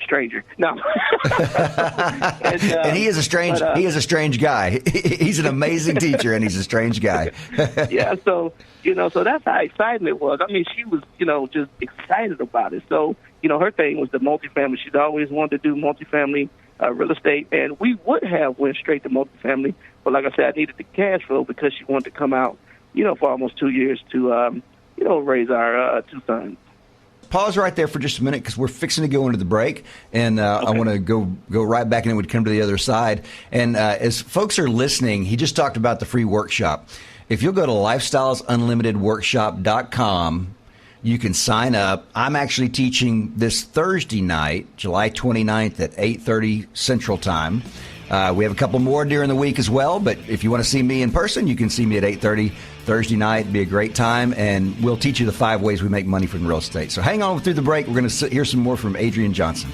stranger. No. And he is a strange guy. He's an amazing teacher, and he's a strange guy. Yeah, so that's how exciting it was. I mean, she was, just excited about it. So, her thing was the multifamily. She'd always wanted to do multifamily real estate, and we would have went straight to multifamily. But like I said, I needed the cash flow because she wanted to come out, for almost 2 years to, raise our 2 sons. Pause right there for just a minute because we're fixing to go into the break, and okay. I want to go right back, and it would come to the other side. And as folks are listening, he just talked about the free workshop. If you'll go to lifestylesunlimitedworkshop.com, you can sign up. I'm actually teaching this Thursday night, July 29th at 8:30 Central Time. We have a couple more during the week as well, but if you want to see me in person, you can see me at 8:30 Thursday night. It'd be a great time, and we'll teach you the 5 ways we make money from real estate. So hang on through the break. We're going to hear some more from Adrian Johnson.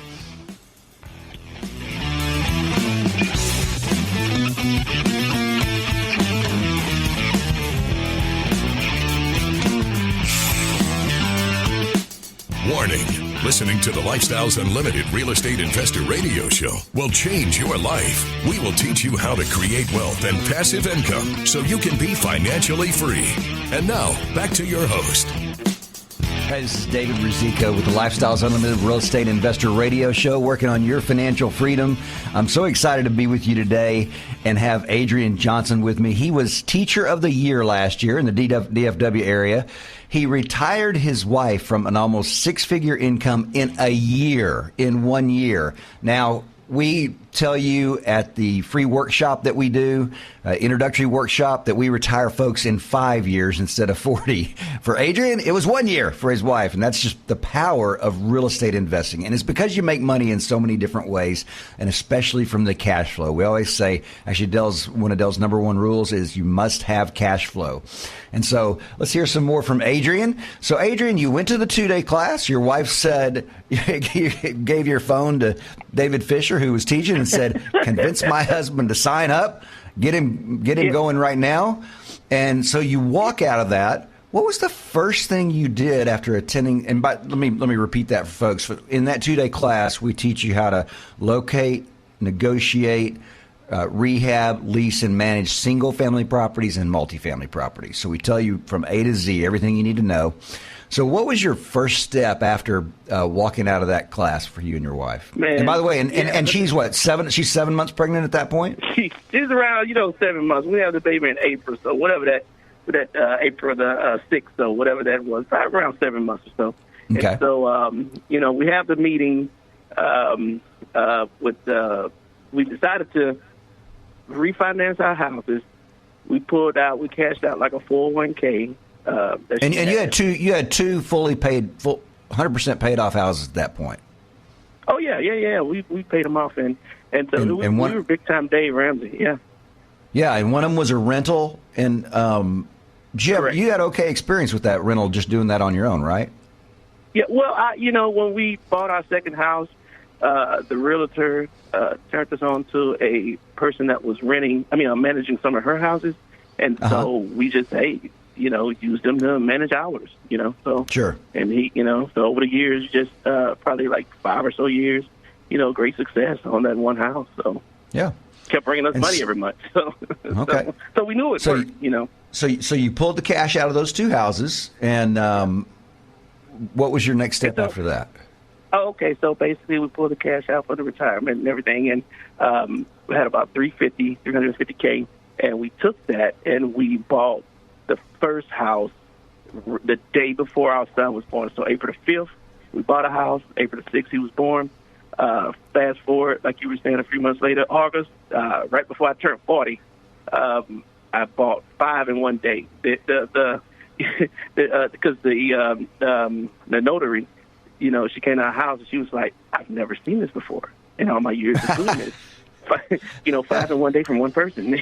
Warning. Listening to the Lifestyles Unlimited Real Estate Investor Radio Show will change your life. We will teach you how to create wealth and passive income so you can be financially free. And now, back to your host. Hey, this is David Ruzicka with the Lifestyles Unlimited Real Estate Investor Radio Show, working on your financial freedom. I'm so excited to be with you today and have Adrian Johnson with me. He was Teacher of the Year last year in the DFW area. He retired his wife from an almost 6-figure income in 1 year. Now, we tell you at the free workshop that we do, introductory workshop, that we retire folks in 5 years instead of 40. For Adrian, it was 1 year for his wife, and that's just the power of real estate investing. And it's because you make money in so many different ways, and especially from the cash flow. We always say, actually, one of Dell's number one rules is you must have cash flow. And so let's hear some more from Adrian. So, Adrian, you went to the 2-day class. Your wife said, you gave your phone to David Fisher, who was teaching, and said, convince my husband to sign up, get him going right now. And so you walk out of that. What was the first thing you did after attending? And let me repeat that for folks. In that 2-day class, we teach you how to locate, negotiate, rehab, lease, and manage single-family properties and multifamily properties. So we tell you from A to Z everything you need to know. So what was your first step after walking out of that class for you and your wife? Man, and by the way, and she's what, 7? She's 7 months pregnant at that point? She's around, 7 months. We have the baby in April, so whatever that April the 6th, so whatever that was, probably around 7 months or so. Okay. And so, we have the meeting we decided to refinance our houses. We cashed out like a 401k. And you had two fully paid, 100% paid off houses at that point. Oh yeah. We paid them off, and so we were big time Dave Ramsey. Yeah. Yeah, and one of them was a rental, and you had okay experience with that rental, just doing that on your own, right? Yeah. Well, when we bought our second house, the realtor turned us on to a person that was managing some of her houses, and so we just used them to manage ours, so. Sure. And he, so over the years, just probably like 5 or so years, great success on that one house. So. Yeah. Kept bringing us money every month. So. Okay. So we knew it worked, So you pulled the cash out of those 2 houses, and what was your next step after that? Oh, okay. So basically, we pulled the cash out for the retirement and everything, and we had about $350K, and we took that and we bought the first house the day before our son was born. So April the 5th, we bought a house. April the 6th, he was born. Fast forward, like you were saying, a few months later, August, right before I turned 40, I bought 5 in one day. Because the notary, she came to our house and she was like, I've never seen this before in all my years of doing this. 5 in one day from one person.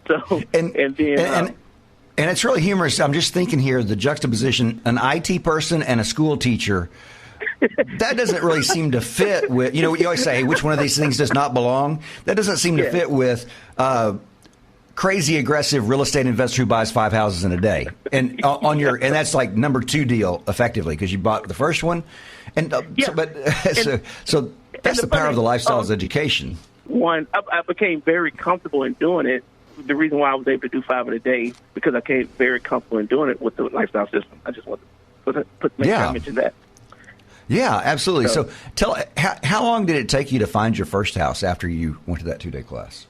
So and then. And it's really humorous. I'm just thinking here, the juxtaposition, an IT person and a school teacher, that doesn't really seem to fit with, you always say, hey, which one of these things does not belong? That doesn't seem to fit with crazy aggressive real estate investor who buys 5 houses in a day. And and that's like number 2 deal effectively, because you bought the first one. And That's the power of the Lifestyles education. One, I became very comfortable in doing it. The reason why I was able to do 5 a day, because I became very comfortable in doing it with the lifestyle system. I just want to make sure I mention that. Yeah, absolutely. So tell, how long did it take you to find your first house after you went to that 2-day class?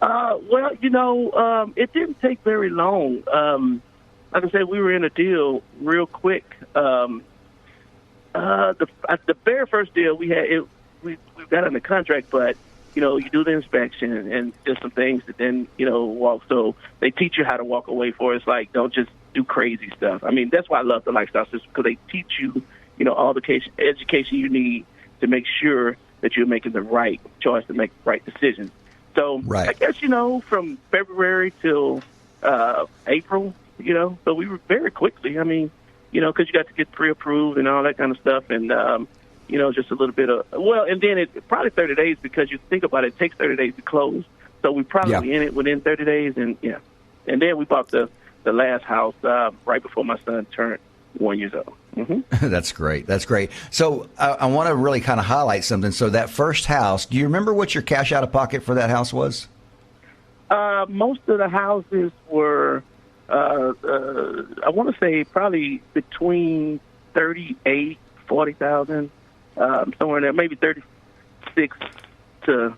Well, it didn't take very long. Like I said, we were in a deal real quick. The very first deal we had, we got in the contract, but you do the inspection and just some things that then walk. So they teach you how to walk away for. It's like, don't just do crazy stuff. I mean, that's why I love the lifestyle system, because they teach you, all the education you need to make sure that you're making the right choice to make the right decisions. So I guess, from February till April, so we were very quickly. I mean, because you got to get pre-approved and all that kind of stuff. And, just a little bit of, and then it probably 30 days, because you think about it, it takes 30 days to close. So we probably in it within 30 days. And, and then we bought the last house right before my son turned 1 year old. Mm-hmm. That's great. That's great. So I want to really kind of highlight something. So that first house, do you remember what your cash out of pocket for that house was? Most of the houses were, I want to say probably between 38, 40,000, somewhere in there, maybe 36 to,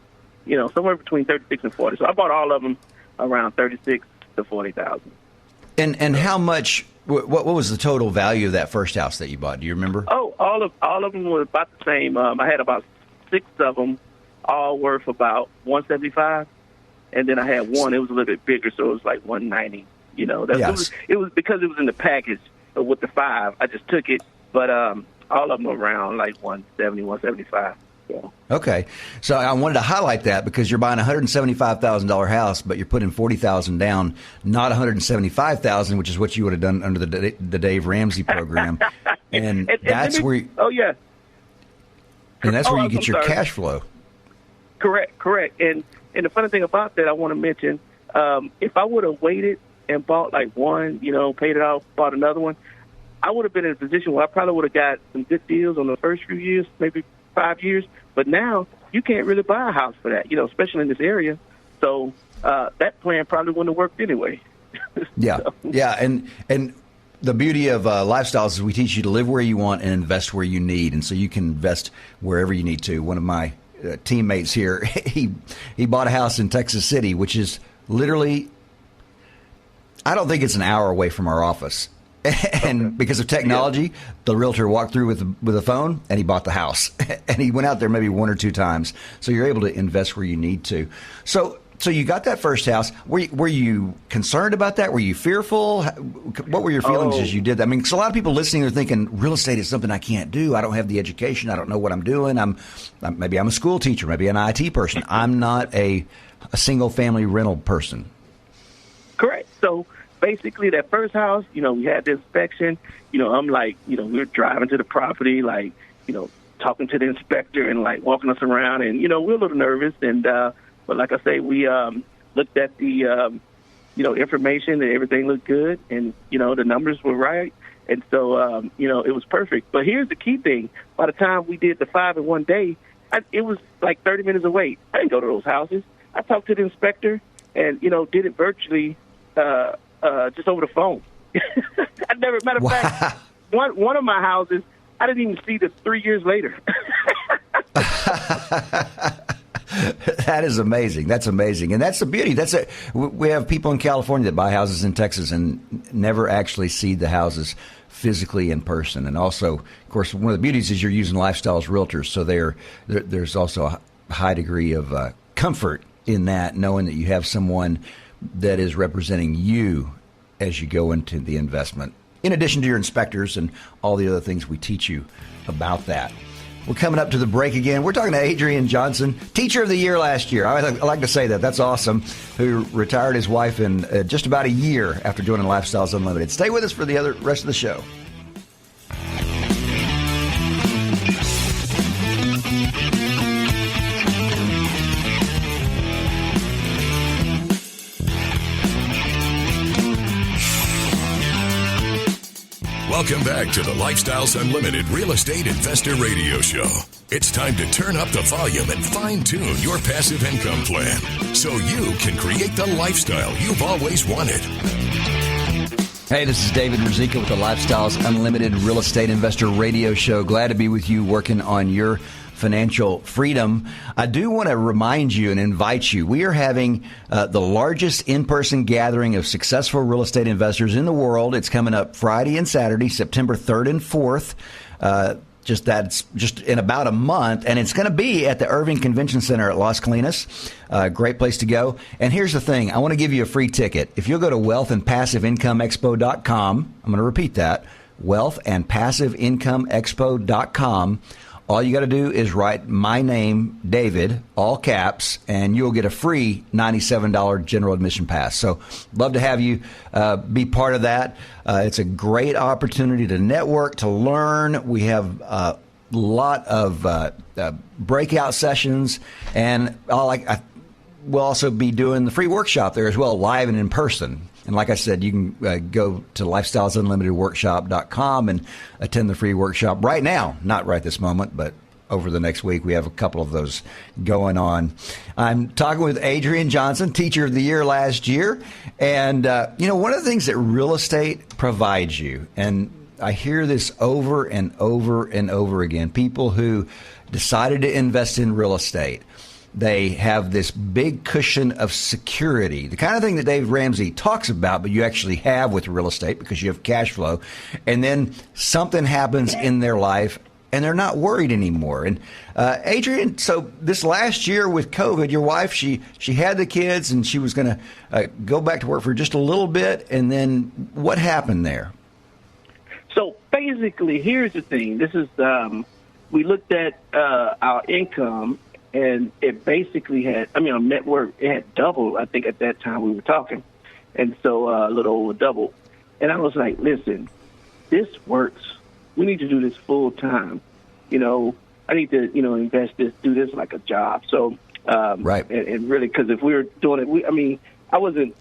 somewhere between 36 and 40. So I bought all of them around 36 to 40,000. And how much? What was the total value of that first house that you bought? Do you remember? Oh, all of them were about the same. I had about 6 of them, all worth about $175, and then I had one. It was a little bit bigger, so it was like $190. It was because it was in the package with the 5. I just took it, but all of them were around like $170, $175. Yeah. Okay, so I wanted to highlight that because you're buying a $175,000 house, but you're putting $40,000 down, not $175,000, which is what you would have done under the Dave Ramsey program, and that's where. And that's where you get your cash flow. Correct. And the funny thing about that, I want to mention, if I would have waited and bought like one, paid it off, bought another one, I would have been in a position where I probably would have got some good deals on the first few years, maybe 5 years. But now you can't really buy a house for that, especially in this area. So that plan probably wouldn't have worked anyway. And the beauty of Lifestyles is we teach you to live where you want and invest where you need, and so you can invest wherever you need to. One of my teammates here, he bought a house in Texas City, which is literally, I don't think it's an hour away from our office. And because of technology, the realtor walked through with a phone, and he bought the house. And he went out there maybe 1 or 2 times. So you're able to invest where you need to. So you got that first house. Were you concerned about that? Were you fearful? What were your feelings as you did that? I mean, because a lot of people listening are thinking, real estate is something I can't do. I don't have the education. I don't know what I'm doing. Maybe I'm a school teacher, maybe an IT person. I'm not a single-family rental person. Correct. So basically, that first house, we had the inspection. I'm like, we were driving to the property, like, talking to the inspector and like walking us around, and we're a little nervous. And but like I say, we looked at the information, and everything looked good, and the numbers were right, and so it was perfect. But here's the key thing: by the time we did the 5 in 1 day, it was like 30 minutes away. I didn't go to those houses. I talked to the inspector, and did it virtually. Just over the phone. Matter of fact, one of my houses, I didn't even see this 3 years later. That is amazing. That's amazing. And that's the beauty. We have people in California that buy houses in Texas and never actually see the houses physically in person. And also, of course, one of the beauties is you're using Lifestyles realtors. So there's also a high degree of comfort in that, knowing that you have someone that is representing you as you go into the investment, in addition to your inspectors and all the other things we teach you about that. We're coming up to the break again. We're talking to Adrian Johnson, Teacher of the Year last year. I like to say that. That's awesome. Who retired his wife in just about a year after joining Lifestyles Unlimited. Stay with us for the rest of the show. Welcome back to the Lifestyles Unlimited Real Estate Investor Radio Show. It's time to turn up the volume and fine-tune your passive income plan so you can create the lifestyle you've always wanted. Hey, this is David Ruzicka with the Lifestyles Unlimited Real Estate Investor Radio Show. Glad to be with you working on your financial freedom. I do want to remind you and invite you. We are having the largest in-person gathering of successful real estate investors in the world. It's coming up Friday and Saturday, September 3rd and 4th. That's just in about a month, and it's going to be at the Irving Convention Center at Las Colinas. Great place to go. And here's the thing. I want to give you a free ticket. If you'll go to wealthandpassiveincomeexpo.com, I'm going to repeat that, wealthandpassiveincomeexpo.com. All you got to do is write my name, David, all caps, and you'll get a free $97 general admission pass. So love to have you be part of that. It's a great opportunity to network, to learn. We have a lot of breakout sessions, and we'll also be doing the free workshop there as well, live and in person. And like I said, you can go to lifestylesunlimitedworkshop.com and attend the free workshop right now. Not right this moment, but over the next week. We have a couple of those going on. I'm talking with Adrian Johnson, Teacher of the Year last year. And, one of the things that real estate provides you, and I hear this over and over and over again, people who decided to invest in real estate, they have this big cushion of security, the kind of thing that Dave Ramsey talks about, but you actually have with real estate because you have cash flow. And then something happens in their life and they're not worried anymore. And Adrian, so this last year with COVID, your wife, she had the kids and she was going to go back to work for just a little bit. And then what happened there? So basically, here's the thing. This is we looked at our income. And it basically our net worth, it had doubled, I think, at that time we were talking. And so a little over double. And I was like, listen, this works. We need to do this full time. I need to, invest this, do this like a job. So, right. And really, because if we were doing it, I wasn't,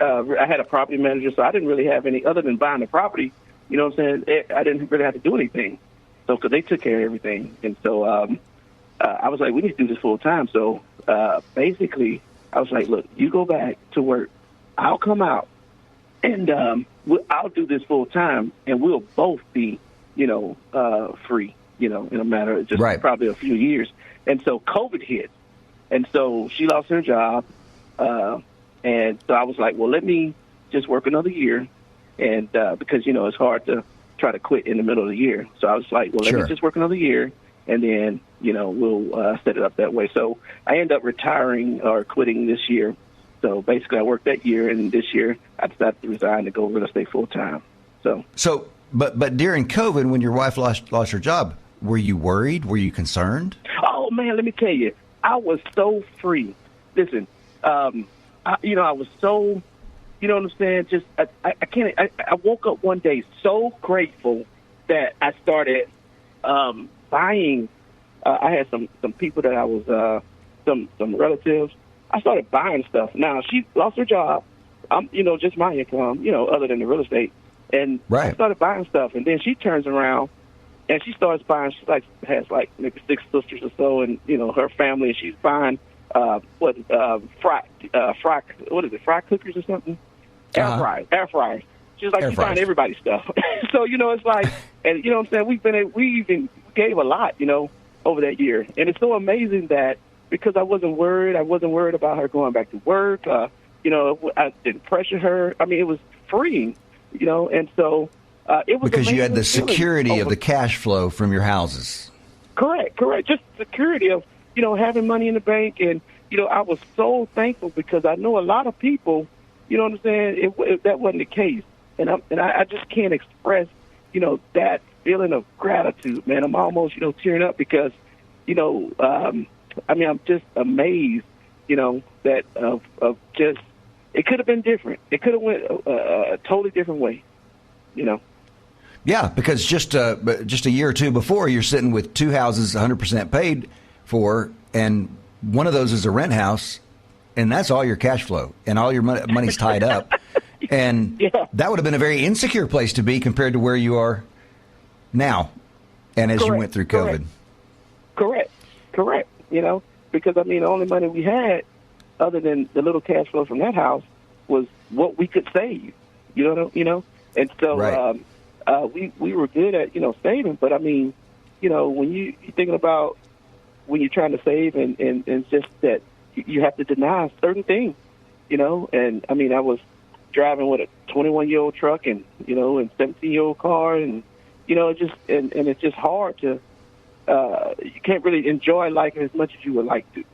I had a property manager, so I didn't really have any, other than buying the property, you know what I'm saying? I didn't really have to do anything. So, because they took care of everything. And so, I was like, we need to do this full time. So basically, I was like, look, you go back to work. I'll come out, and I'll do this full time, and we'll both be, free, in a matter of just probably a few years. And so COVID hit, and so she lost her job, and so I was like, well, let me just work another year, and because, it's hard to try to quit in the middle of the year. So I was like, well, let me just work another year. And then, we'll set it up that way. So I ended up retiring or quitting this year. So basically, I worked that year, and this year I decided to resign to go real estate full time. So, but during COVID, when your wife lost her job, were you worried? Were you concerned? Oh man, let me tell you, I was so free. Listen, I was so, you know what I'm saying? Just I can't. I woke up one day so grateful that I started. Buying, I had some people that I was, some relatives. I started buying stuff. Now, she lost her job. I'm, just my income, other than the real estate. And I started buying stuff. And then she turns around and she starts buying. She has maybe 6 sisters or so, and, her family. And she's buying, fry cookers or something? Air fryers. She's buying everybody's stuff. So, it's like, and you know what I'm saying? We even gave a lot, over that year. And it's so amazing that because I wasn't worried about her going back to work. I didn't pressure her. It was freeing, and so it was because you had the security of the cash flow from your houses. Correct. Just security of, having money in the bank. And, I was so thankful because I know a lot of people, you know what I'm saying? That wasn't the case. And I just can't express, that feeling of gratitude, man. I'm almost, tearing up because, I'm just amazed, that of just, it could have been different. It could have went a totally different way, Yeah, because just a year or two before, you're sitting with 2 houses 100% paid for, and one of those is a rent house, and that's all your cash flow, and all your money's tied up. And that would have been a very insecure place to be compared to where you are now, and as you went through COVID. Correct. Because, I mean, the only money we had, other than the little cash flow from that house, was what we could save, And so right. we were good at, saving. But, I mean, when you're thinking about when you're trying to save and it's just that you have to deny certain things, And, I mean, I was driving with a 21-year-old truck and, and 17-year-old car. And, it's just hard to, you can't really enjoy life as much as you would like to.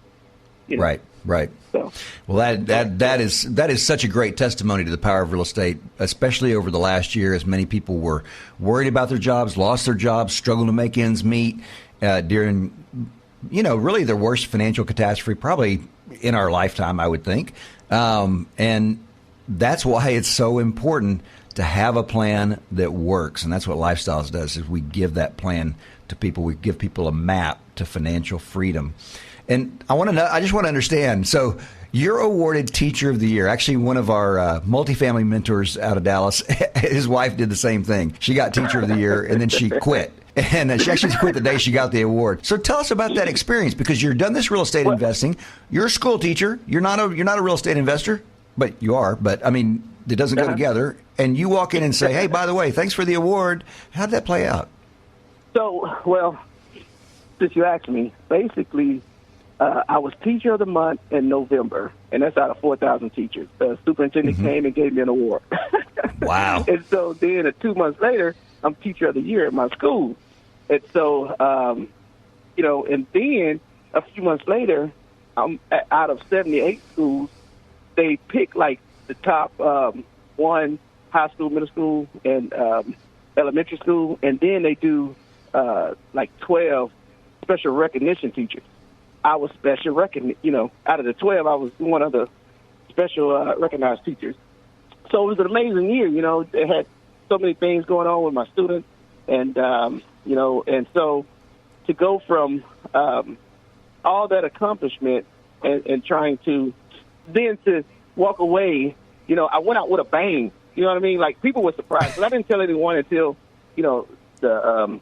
Right. So, well, that is such a great testimony to the power of real estate, especially over the last year, as many people were worried about their jobs, lost their jobs, struggled to make ends meet during, really the worst financial catastrophe probably in our lifetime, I would think. And that's why it's so important to have a plan that works, and that's what Lifestyles does. Is we give that plan to people. We give people a map to financial freedom. And I just want to understand. So you're awarded Teacher of the Year. Actually, one of our multifamily mentors out of Dallas, his wife did the same thing. She got Teacher of the Year, and then she quit. And she actually quit the day she got the award. So tell us about that experience, because you've done this real estate investing. You're a school teacher. You're not a real estate investor, but you are. But I mean, it doesn't go together. And you walk in and say, "Hey, by the way, thanks for the award." How did that play out? So, well, since you asked me, basically, I was Teacher of the Month in November, and that's out of 4,000 teachers. The superintendent came and gave me an award. Wow. And so then 2 months later, I'm Teacher of the Year at my school. And so, and then a few months later, out of 78 schools, they pick like the top one high school, middle school, and elementary school, and then they do like 12 special recognition teachers. I was special recognition, out of the 12, I was one of the special recognized teachers. So it was an amazing year, They had so many things going on with my students, and, and so to go from all that accomplishment and trying to then to walk away, I went out with a bang, you know what I mean? Like, people were surprised, but I didn't tell anyone until, the,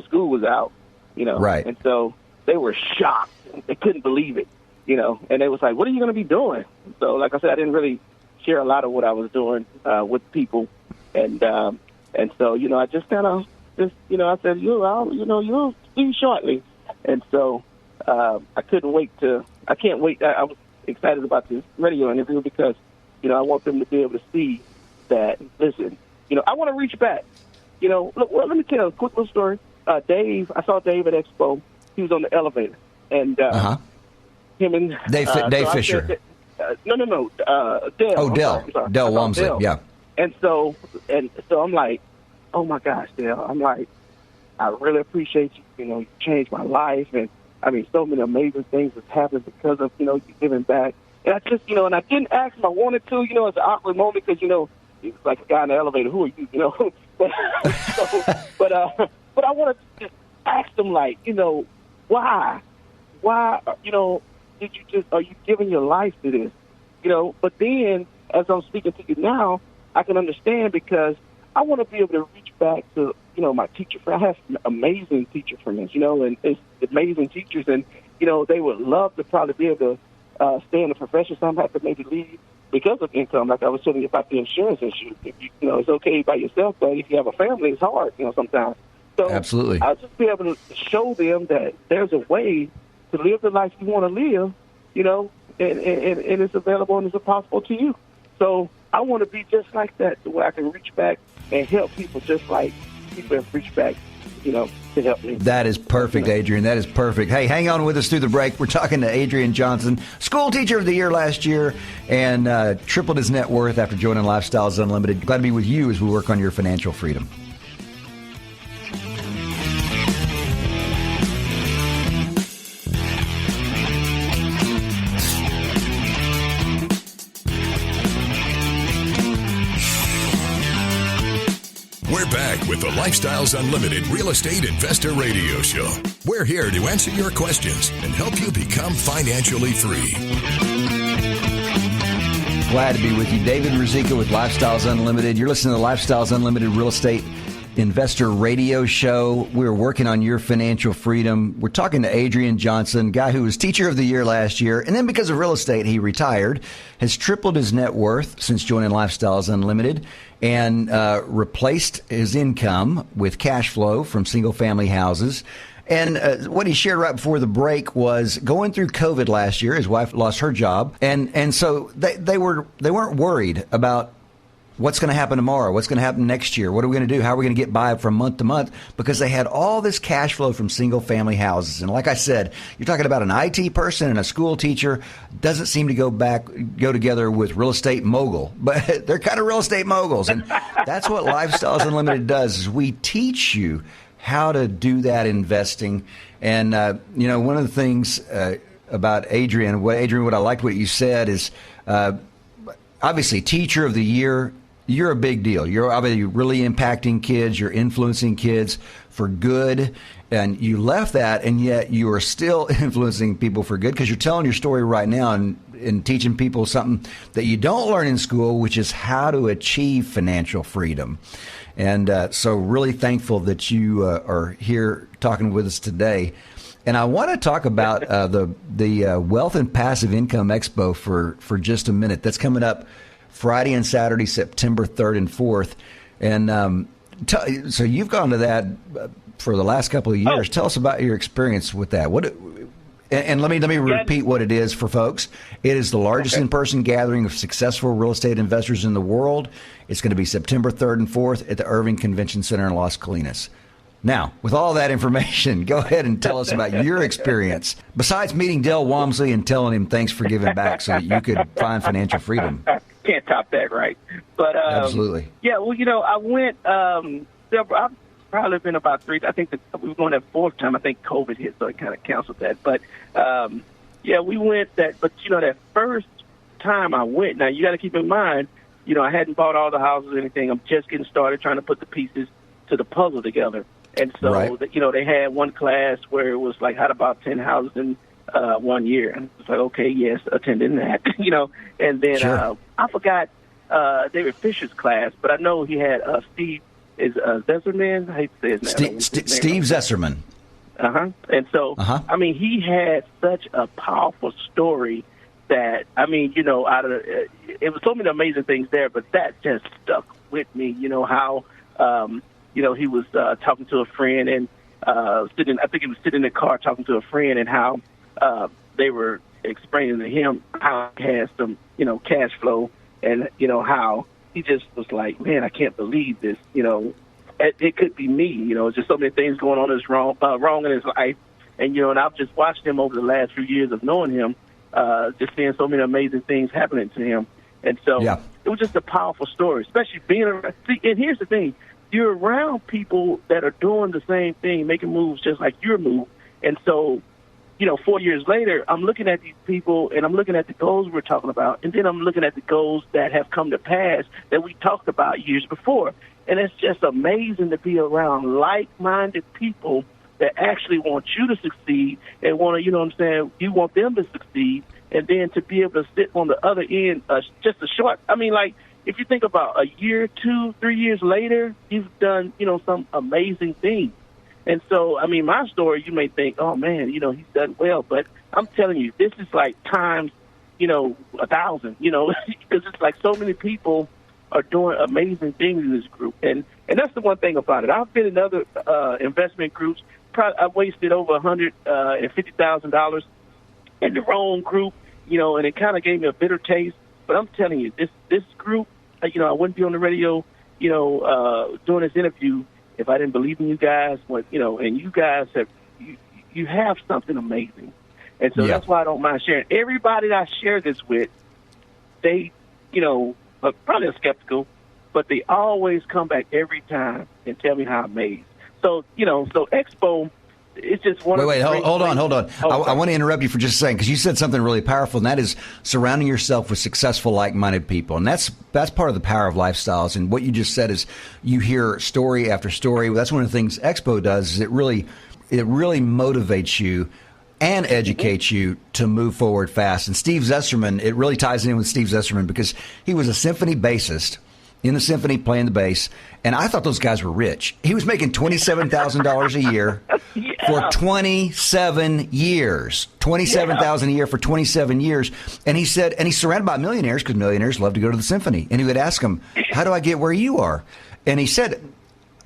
school was out, Right. And so they were shocked. They couldn't believe it, and they was like, "What are you going to be doing?" So, like I said, I didn't really share a lot of what I was doing with people, and so I just kind of I said, you'll see shortly, and so I can't wait. I was excited about this radio interview because I want them to be able to see that. Listen, I want to reach back. Look. Well, let me tell a quick little story. Dave, I saw Dave at Expo. He was on the elevator. And him and Dave Fisher. No. Dale. Oh, Dale. Dale Walmsley. Yeah. And so I'm like, oh my gosh, Dale. I'm like, I really appreciate you. You changed my life, and I mean, so many amazing things have happened because of you giving back. And I just and I didn't ask him. I wanted to. It's an awkward moment because he was like a guy in the elevator. Who are you? But I wanted to just ask him, like, why? Why, did you are you giving your life to this? But then, as I'm speaking to you now, I can understand because I want to be able to reach back to, my teacher friends. I have amazing teacher friends, and it's amazing teachers, and, they would love to probably be able to stay in the profession. Some have to maybe leave because of income, like I was telling you about the insurance issue. If it's okay by yourself, but if you have a family, it's hard, sometimes. So absolutely. I'll just be able to show them that there's a way to live the life you want to live, and it's available and it's possible to you. So I want to be just like that, so where I can reach back and help people just like people have reached back, to help me. That is perfect, Adrian. That is perfect. Hey, hang on with us through the break. We're talking to Adrian Johnson, School Teacher of the Year last year, and tripled his net worth after joining Lifestyles Unlimited. Glad to be with you as we work on your financial freedom. We're back with the Lifestyles Unlimited Real Estate Investor Radio Show. We're here to answer your questions and help you become financially free. Glad to be with you. David Ruzicka with Lifestyles Unlimited. You're listening to the Lifestyles Unlimited Real Estate Investor Radio Show. We're working on your financial freedom. We're talking to Adrian Johnson, guy who was Teacher of the Year last year, and then because of real estate, he retired, has tripled his net worth since joining Lifestyles Unlimited, and replaced his income with cash flow from single-family houses. And what he shared right before the break was going through COVID last year. His wife lost her job, and so they weren't worried about what's going to happen tomorrow, what's going to happen next year, what are we going to do, how are we going to get by from month to month, because they had all this cash flow from single-family houses. And like I said, you're talking about an IT person and a school teacher. Doesn't seem to go together with real estate mogul, but they're kind of real estate moguls, and that's what Lifestyles Unlimited does. Is we teach you how to do that investing. And, one of the things about Adrian, what I liked what you said is, obviously, Teacher of the Year, you're a big deal. You're obviously really impacting kids. You're influencing kids for good. And you left that, and yet you are still influencing people for good because you're telling your story right now and teaching people something that you don't learn in school, which is how to achieve financial freedom. And so really thankful that you are here talking with us today. And I want to talk about the Wealth and Passive Income Expo for just a minute. That's coming up Friday and Saturday, September 3rd and 4th. And so you've gone to that for the last couple of years. Tell us about your experience with that. And let me repeat what it is for folks. It is the largest in-person gathering of successful real estate investors in the world. It's going to be September 3rd and 4th at the Irving Convention Center in Las Colinas. Now, with all that information, go ahead and tell us about your experience. Besides meeting Del Walmsley and telling him thanks for giving back so that you could find financial freedom. Can't top that, right? But absolutely. Yeah, well, I went several. I've probably been about three. I think we were going that fourth time. I think COVID hit, so it kind of canceled that. But we went that. But that first time I went. Now you got to keep in mind, I hadn't bought all the houses or anything. I'm just getting started trying to put the pieces to the puzzle together. And so, right. They had one class where it was like, how about 10 houses in 1 year? And it's like, okay, yes, attending that, And then sure. I forgot David Fisher's class, but I know he had Steve Zesserman. I hate to say his name. Steve Zesserman. And so, he had such a powerful story that, out of it was so many amazing things there, but that just stuck with me, how, he was talking to a friend and I think he was sitting in the car talking to a friend and how they were explaining to him how he had some, cash flow and, how he just was like, man, I can't believe this, it could be me, just so many things going on that's wrong in his life. And, and I've just watched him over the last few years of knowing him, just seeing so many amazing things happening to him. And so It was just a powerful story, especially being around. See, and here's the thing. You're around people that are doing the same thing, making moves just like your move. And so, 4 years later, I'm looking at these people and I'm looking at the goals we're talking about. And then I'm looking at the goals that have come to pass that we talked about years before. And it's just amazing to be around like-minded people that actually want you to succeed and want to, you want them to succeed. And then to be able to sit on the other end, just a short, if you think about a year, 2, 3 years later, you've done, some amazing things. And so, my story, you may think, oh, man, he's done well. But I'm telling you, this is like times, 1,000, because it's like so many people are doing amazing things in this group. And that's the one thing about it. I've been in other investment groups. I wasted over $150,000 in the wrong group, and it kind of gave me a bitter taste. But I'm telling you, this group, I wouldn't be on the radio, doing this interview if I didn't believe in you guys. And you guys you have something amazing. And so that's why I don't mind sharing. Everybody that I share this with, they, probably are skeptical, but they always come back every time and tell me how amazed. So, so Expo, it's just one Wait, hold on. I want to interrupt you for just a second because you said something really powerful, and that is surrounding yourself with successful, like-minded people. And that's part of the power of Lifestyles. And what you just said is you hear story after story. That's one of the things Expo does is it really motivates you and educates you to move forward fast. And Steve Zesserman, it really ties in with Steve Zesserman because he was a symphony bassist in the symphony playing the bass, and I thought those guys were rich. He was making $27,000 a year for 27 years. $27,000 a year for 27 years. And he said, and he's surrounded by millionaires because millionaires love to go to the symphony. And he would ask them, how do I get where you are? And he said,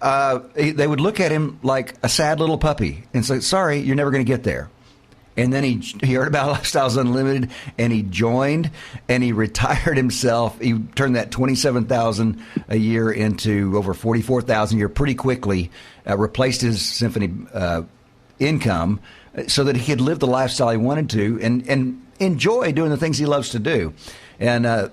they would look at him like a sad little puppy and say, sorry, you're never going to get there. And then he heard about Lifestyles Unlimited, and he joined, and he retired himself. He turned that $27,000 a year into over $44,000 a year pretty quickly, replaced his symphony income so that he could live the lifestyle he wanted to and enjoy doing the things he loves to do. And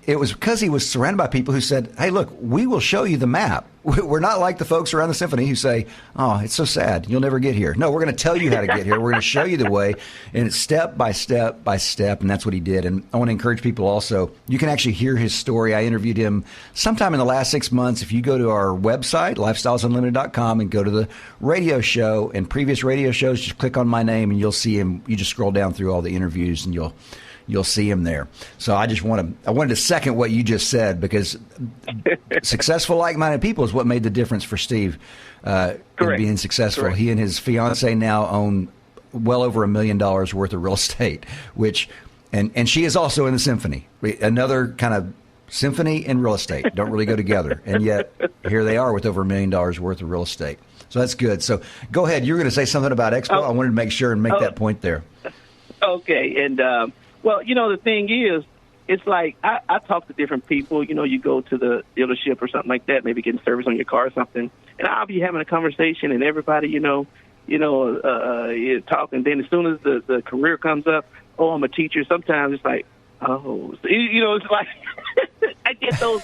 it was because he was surrounded by people who said, hey, look, we will show you the map. We're not like the folks around the symphony who say, oh, it's so sad, you'll never get here. No, we're going to tell you how to get here. We're going to show you the way, and it's step by step by step, and that's what he did. And I want to encourage people also, you can actually hear his story. I interviewed him sometime in the last 6 months. If you go to our website, lifestylesunlimited.com, and go to the radio show and previous radio shows, just click on my name, and you'll see him. You just scroll down through all the interviews, and you'll see him there. So I wanted to second what you just said, because successful, like-minded people is what made the difference for Steve in being successful. Correct. He and his fiance now own well over $1 million worth of real estate, and she is also in the symphony. Another kind of symphony and real estate don't really go together, and yet here they are with over $1 million worth of real estate. So that's good. So go ahead. You're going to say something about Expo. I wanted to make sure and make that point there. Okay, and well, the thing is, it's like I talk to different people. You go to the dealership or something like that, maybe getting service on your car or something, and I'll be having a conversation, and everybody, you're talking. Then as soon as the career comes up, oh, I'm a teacher. Sometimes it's like, oh, it's like I get those,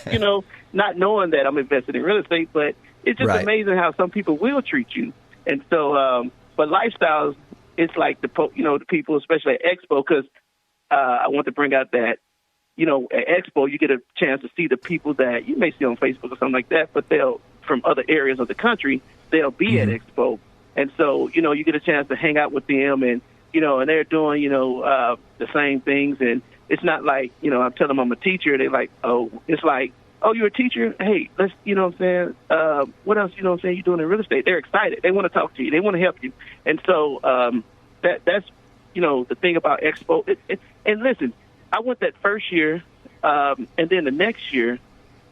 not knowing that I'm invested in real estate, but it's just amazing how some people will treat you. And so, but lifestyles, it's like the people, especially at Expo, because I want to bring out that, at Expo, you get a chance to see the people that you may see on Facebook or something like that, but they'll, from other areas of the country, they'll be at Expo. And so, you get a chance to hang out with them, and, and they're doing, the same things. And it's not like, I'm telling them I'm a teacher. They're like, oh, it's like, oh, you're a teacher? Hey, let's, what else, you're doing in real estate? They're excited. They want to talk to you. They want to help you. And so that's, the thing about Expo. And listen, I went that first year, and then the next year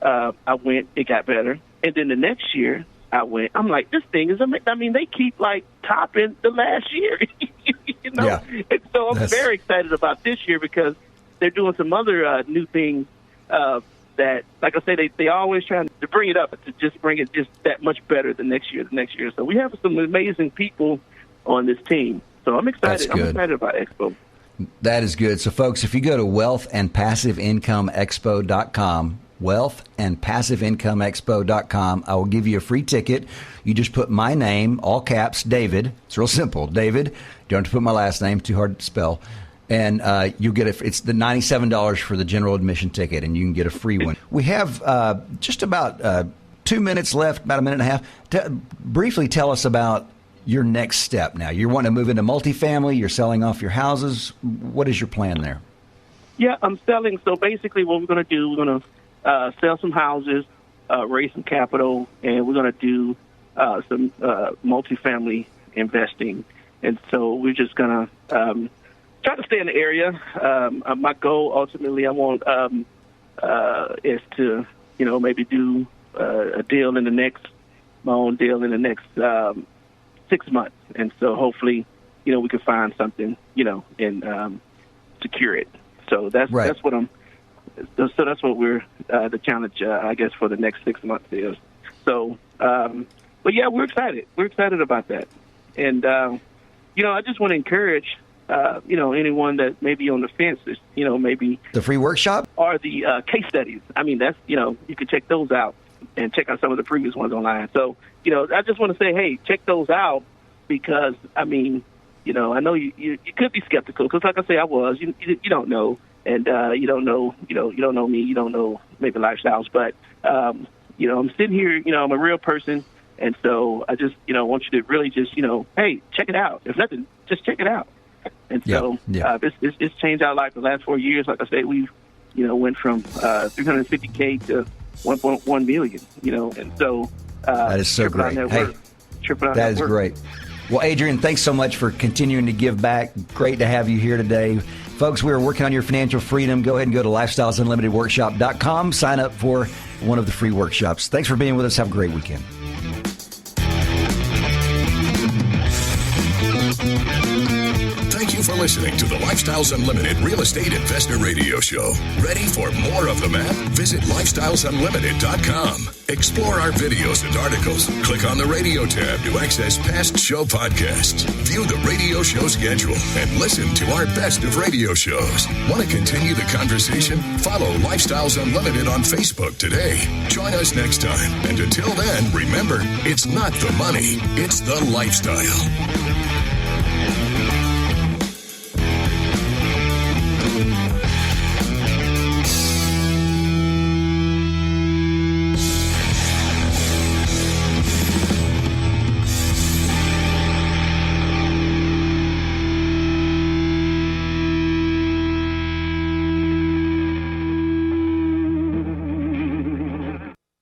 I went, it got better. And then the next year I went, I'm like, this thing is amazing. I mean, they keep like topping the last year, Yeah. And so I'm very excited about this year because they're doing some other new things that, like I say, they always trying to bring it up, to just bring it just that much better the next year. So we have some amazing people on this team. So I'm excited. I'm excited about Expo. That is good. So, folks, if you go to wealthandpassiveincomeexpo.com, wealthandpassiveincomeexpo.com, I will give you a free ticket. You just put my name, all caps, David. It's real simple. David. You don't have to put my last name, too hard to spell. And you get it's the $97 for the general admission ticket, and you can get a free one. We have just about 2 minutes left, about a minute and a half. Briefly tell us about your next step now. You're wanting to move into multifamily. You're selling off your houses. What is your plan there? Yeah, I'm selling. So basically what we're going to do, we're going to sell some houses, raise some capital, and we're going to do some multifamily investing. And so we're just going to try to stay in the area. My goal, ultimately, I want is to, maybe do a deal in the next, my own deal in the next 6 months. And so hopefully, we can find something, and secure it. So that's what that's what we're, the challenge, I guess, for the next 6 months is. So, but yeah, we're excited. We're excited about that. And, I just want to encourage, anyone that may be on the fence, maybe the free workshop or the case studies. I mean, that's, you can check those out and check out some of the previous ones online. So, I just want to say, hey, check those out because, I mean, I know you could be skeptical because, like I say, I was. You don't know, and you don't know me. You don't know maybe lifestyles, but I'm sitting here. I'm a real person, and so I just want you to really just hey, check it out. If nothing, just check it out. And so it's changed our life the last 4 years. Like I say, we've went from $350K to 1.1 million. And so that is so great. That is great. Well, Adrian, thanks so much for continuing to give back. Great to have you here today. Folks, we are working on your financial freedom. Go ahead and go to lifestylesunlimitedworkshop.com. Sign up for one of the free workshops. Thanks for being with us. Have a great weekend. Thank you for listening to the Lifestyles Unlimited Real Estate Investor Radio Show. Ready for more of the map? Visit lifestylesunlimited.com. Explore our videos and articles. Click on the radio tab to access past show podcasts. View the radio show schedule and listen to our best of radio shows. Want to continue the conversation? Follow Lifestyles Unlimited on Facebook today. Join us next time. And until then, remember, it's not the money, it's the lifestyle.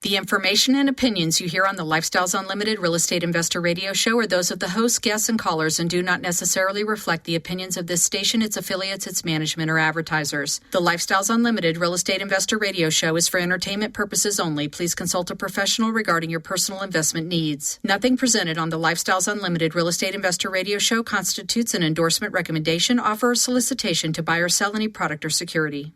The information and opinions you hear on the Lifestyles Unlimited Real Estate Investor Radio Show are those of the hosts, guests, and callers and do not necessarily reflect the opinions of this station, its affiliates, its management, or advertisers. The Lifestyles Unlimited Real Estate Investor Radio Show is for entertainment purposes only. Please consult a professional regarding your personal investment needs. Nothing presented on the Lifestyles Unlimited Real Estate Investor Radio Show constitutes an endorsement, recommendation, offer, or solicitation to buy or sell any product or security.